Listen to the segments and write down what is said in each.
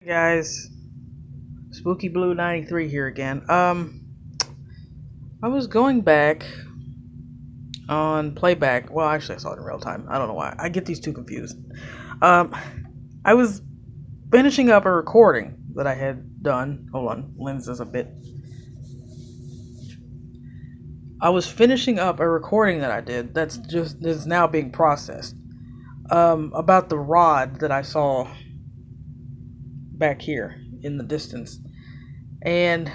Hey guys, Spooky Blue 93 here again. I was going back on playback. Well, actually, I saw it in real time. I don't know why. I get these two confused. Um, I was finishing up a recording that I had done. Hold on, lens is a bit. I was finishing up a recording that I did that's now being processed. About the rod that I saw back here in the distance, and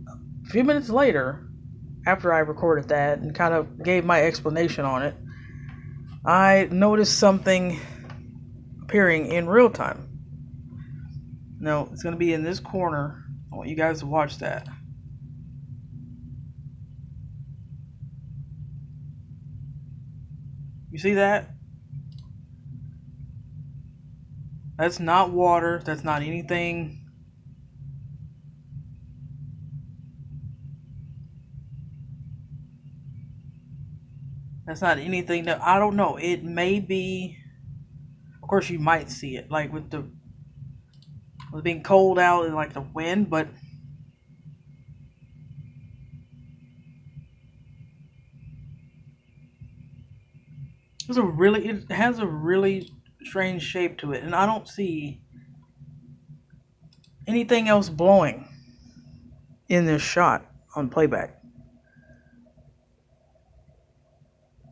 a few minutes later, after I recorded that and kind of gave my explanation on it, I noticed something appearing in real time. Now, it's going to be in this corner. I want you guys to watch that. You see that? That's not water. That's not anything. That's not anything that I don't know. It may be. Of course, you might see it, like with being cold out and like the wind, but it has a really strange shape to it, and I don't see anything else blowing in this shot on playback.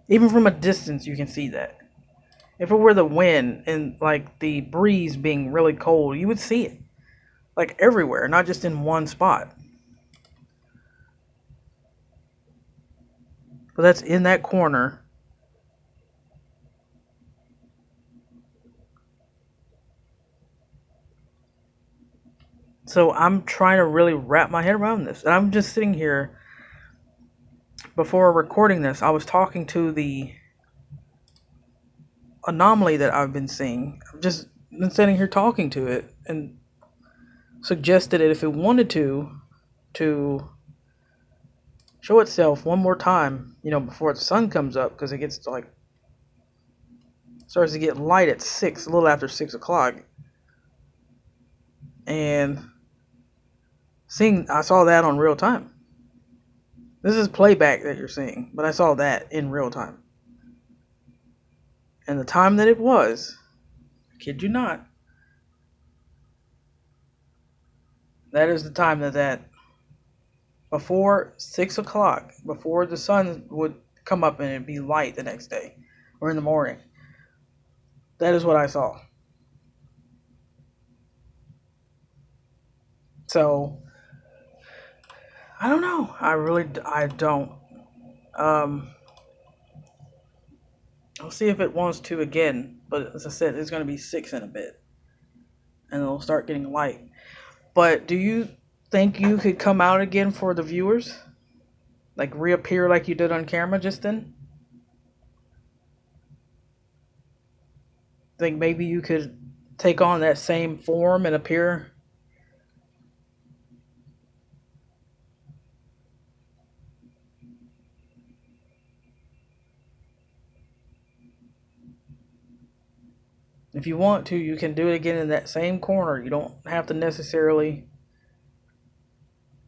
Even from a distance, you can see that. If it were the wind and like the breeze being really cold, you would see it like everywhere, not just in one spot. But that's in that corner. So I'm trying to really wrap my head around this. And I'm just sitting here before recording this. I was talking to the anomaly that I've been seeing. I've just been sitting here talking to it and suggested that if it wanted to show itself one more time, before the sun comes up, because it gets to starts to get light at 6, a little after 6 o'clock. And I saw that on real time. This is playback that you're seeing, but I saw that in real time. And the time that it was, I kid you not, that is the time that before 6 o'clock, before the sun would come up and it'd be light the next day or in the morning. That is what I saw. So, I don't know. I don't. I'll see if it wants to again. But as I said, it's going to be 6 in a bit. And it'll start getting light. But do you think you could come out again for the viewers? Like reappear like you did on camera just then? Think maybe you could take on that same form and appear? If you want to, you can do it again in that same corner. You don't have to necessarily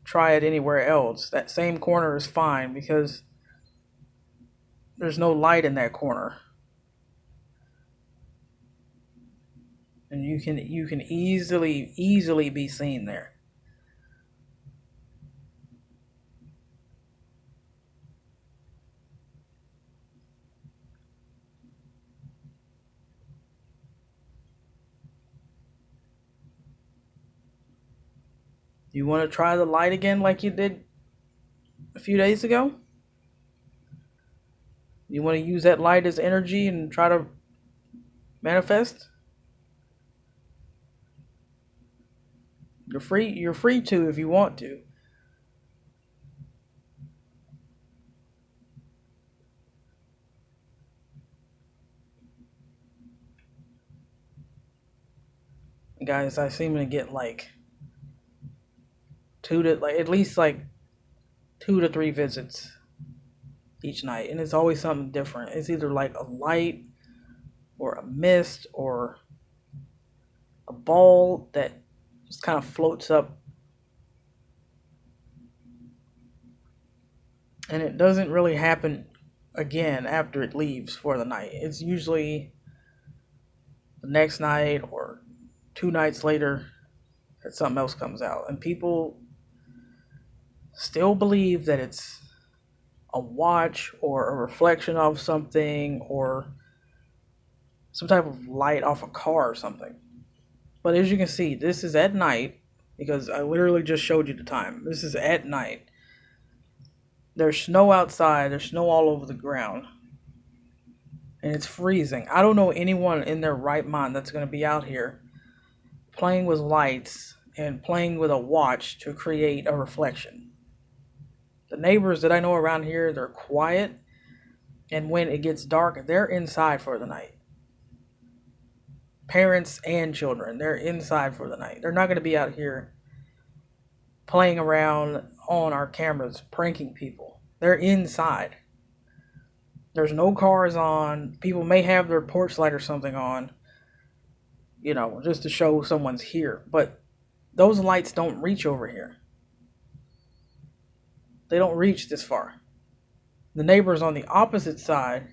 try it anywhere else. That same corner is fine because there's no light in that corner. And you can easily be seen there. You want to try the light again like you did a few days ago? You want to use that light as energy and try to manifest? You're free to if you want to. Guys, I seem to get like at least like 2 to 3 visits each night, and it's always something different. It's either like a light or a mist or ball that just kind of floats up, and it doesn't really happen again after it leaves for the night. It's usually the next night or 2 nights later that something else comes out. And people still believe that it's a watch or a reflection of something or some type of light off a car or something. But as you can see, this is at night because I literally just showed you the time. This is at night. There's snow outside, there's snow all over the ground, and it's freezing. I don't know anyone in their right mind that's going to be out here playing with lights and playing with a watch to create a reflection. The neighbors that I know around here, they're quiet, and when it gets dark, they're inside for the night. Parents and children, they're inside for the night. They're not going to be out here playing around on our cameras, pranking people. They're inside. There's no cars on. People may have their porch light or something on, just to show someone's here. But those lights don't reach over here. They don't reach this far. The neighbors on the opposite side,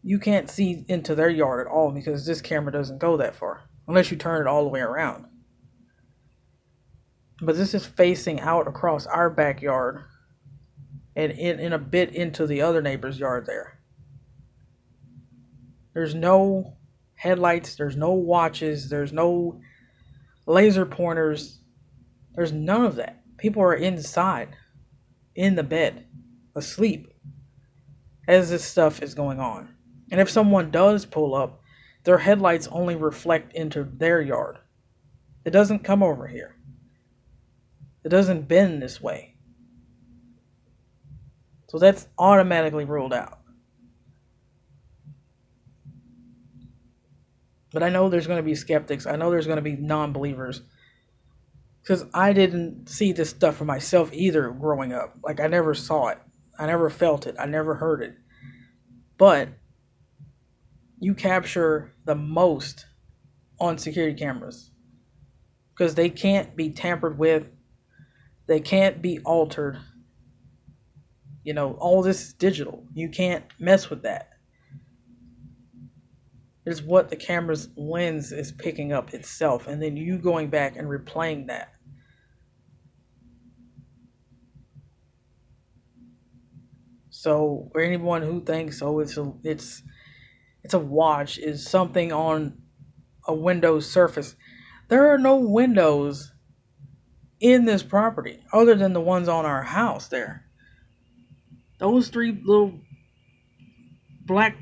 you can't see into their yard at all because this camera doesn't go that far unless you turn it all the way around. But this is facing out across our backyard and in a bit into the other neighbor's yard there. There's no headlights, there's no watches, there's no laser pointers, there's none of that. People are inside, in the bed, asleep, as this stuff is going on. And if someone does pull up, their headlights only reflect into their yard. It doesn't come over here. It doesn't bend this way. So that's automatically ruled out. But I know there's going to be skeptics. I know there's going to be non-believers. Because I didn't see this stuff for myself either growing up. Like, I never saw it. I never felt it. I never heard it. But you capture the most on security cameras. Because they can't be tampered with. They can't be altered. All this is digital. You can't mess with that. It's what the camera's lens is picking up itself. And then you going back and replaying that. So, for anyone who thinks, it's a watch, is something on a Windows surface, there are no windows in this property other than the ones on our house there. Those 3 little black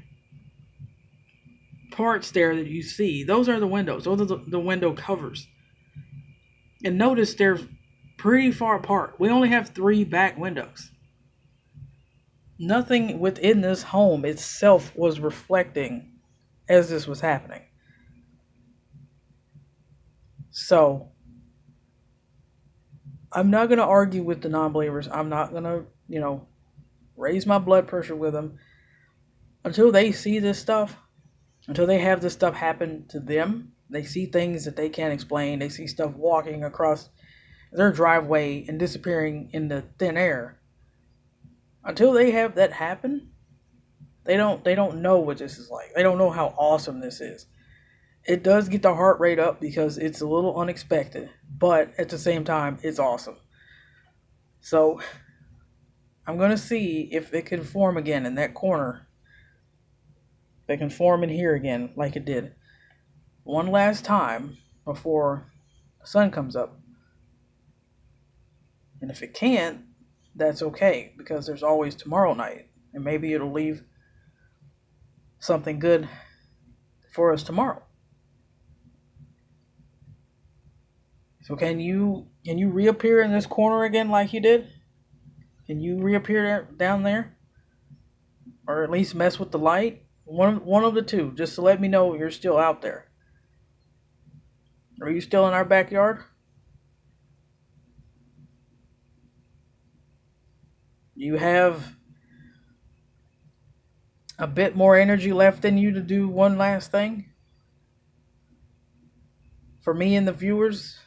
parts there that you see, those are the windows. Those are the window covers. And notice they're pretty far apart. We only have 3 back windows. Nothing within this home itself was reflecting as this was happening. So, I'm not going to argue with the non-believers. I'm not going to, raise my blood pressure with them. Until they see this stuff, until they have this stuff happen to them, they see things that they can't explain. They see stuff walking across their driveway and disappearing in the thin air. Until they have that happen, they don't know what this is like. They don't know how awesome this is. It does get the heart rate up because it's a little unexpected, but at the same time, it's awesome. So, I'm going to see if it can form again in that corner. If it can form in here again like it did one last time before the sun comes up. And if it can't, that's okay, because there's always tomorrow night. And maybe it'll leave something good for us tomorrow. So can you reappear in this corner again like you did? Can you reappear down there? Or at least mess with the light? One of the two, just to let me know you're still out there. Are you still in our backyard? You have a bit more energy left in you to do one last thing? For me and the viewers.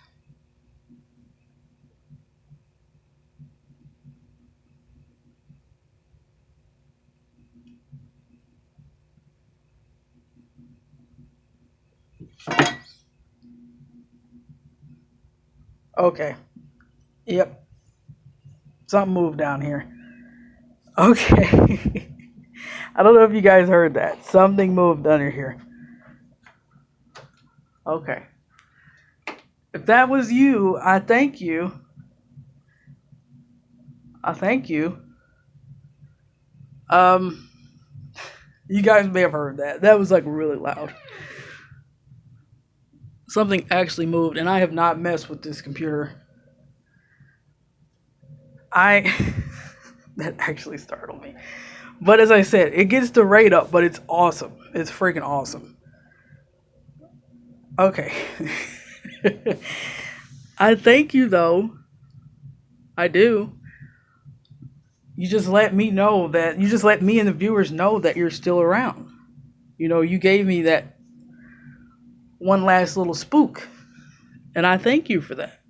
Okay. Yep. Something moved down here. Okay. I don't know if you guys heard that. Something moved under here. Okay. If that was you, I thank you. I thank you. Um, you guys may have heard that. That was like really loud. Something actually moved, and I have not messed with this computer. I that actually startled me. But as I said, it gets the rate up, but it's awesome. It's freaking awesome. Okay. I thank you though. I do. You just let me know that you just let me and the viewers know that you're still around. You know, you gave me that one last little spook, and I thank you for that.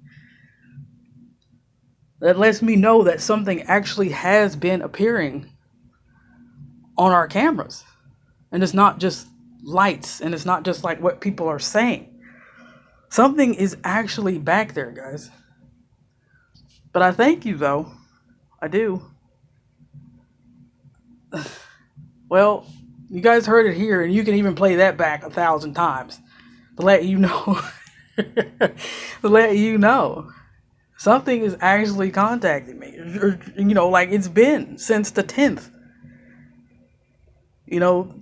That lets me know that something actually has been appearing on our cameras. And it's not just lights, and it's not just like what people are saying. Something is actually back there, guys. But I thank you, though. I do. Well, you guys heard it here, and you can even play that back 1,000 times to let you know. To let you know. Something is actually contacting me. Or, you know, like it's been since the 10th. You know,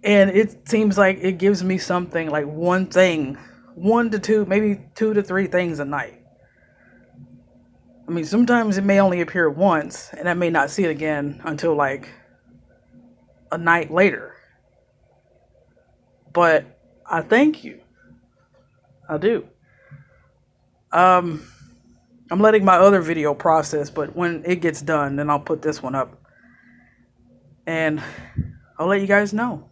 and it seems like it gives me something like one thing, 1 to 2, maybe 2 to 3 things a night. I mean, sometimes it may only appear once, and I may not see it again until like a night later. But I thank you. I do. Um, I'm letting my other video process, but when it gets done, then I'll put this one up. And I'll let you guys know.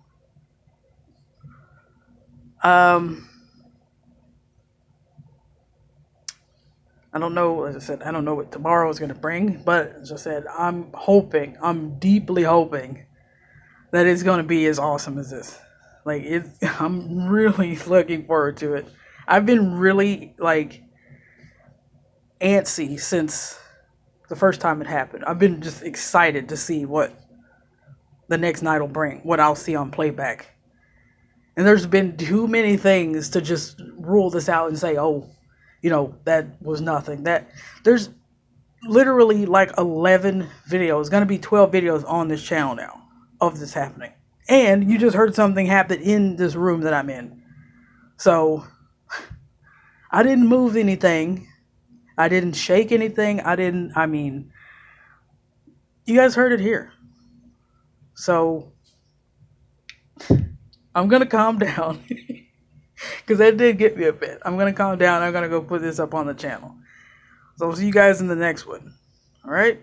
I don't know, as I said, I don't know what tomorrow is going to bring, but as I said, I'm deeply hoping that it's going to be as awesome as this. Like, I'm really looking forward to it. I've been really, like, antsy since the first time it happened. I've been just excited to see what the next night will bring, what I'll see on playback. And there's been too many things to just rule this out and say, oh, you know, that was nothing. There's literally like 11 videos, going to be 12 videos on this channel now of this happening. And you just heard something happen in this room that I'm in. So I didn't move anything. I didn't shake anything. I mean, you guys heard it here. So I'm going to calm down because that did get me a bit. I'm going to calm down. I'm going to go put this up on the channel. So I'll see you guys in the next one. All right.